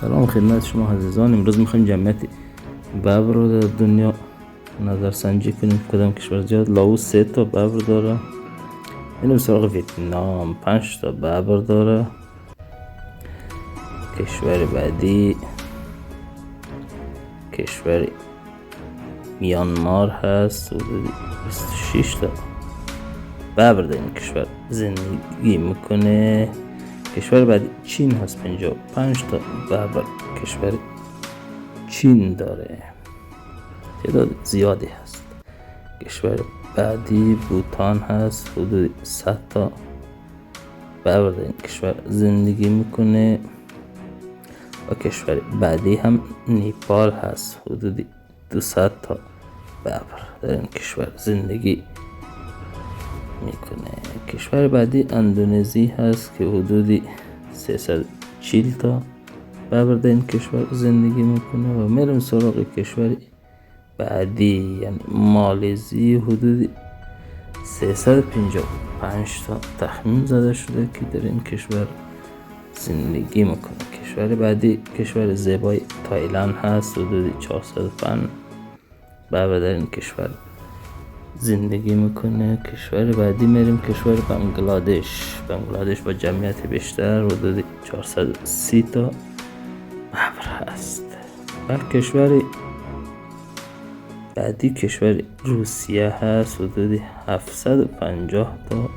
سلام خدمت شما عزیزان. امروز میخوایم جمعیت ببر رو در دنیا نظرسنجی کنیم. کدام کشور زیاد؟ لاوس 3 تا ببر داره. اینو سراغ ویتنام 5 تا ببر داره. کشور بعدی کشور میانمار هست، حدود 26 تا ببر در این کشور زندگی میکنه. کشور بعدی چین هست، 55 تا ببر کشور چین داره، تعداد زیادی هست. کشور بعدی بوتان هست، حدود 100 تا ببر در این کشور زندگی میکنه. و کشور بعدی هم نیپال هست، حدود 200 تا ببر در این کشور زندگی میکنه. کشور بعدی اندونزی هست که حدودی 340 تا ببر در این کشور زندگی میکنه. و میرم سراغ کشور بعدی یعنی مالزی، حدود 355 تا تخمین زده شده که در این کشور زندگی میکنه. کشور بعدی کشور زیبای تایلند هست، حدود 405 ببر در این کشور زندگی میکنه. کشور بعدی میریم کشور بنگلادش با جمعیت بیشتر، حدود 430 تا ببر هست. و کشور بعدی کشور روسیه هست، حدود 750 تا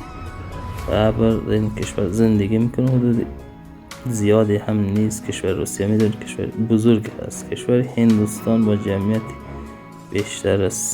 ببر در این کشور زندگی میکنه. حدود زیادی هم نیست. کشور روسیه میدونید کشور بزرگ هست. کشور هندوستان با جمعیت بیشتر است.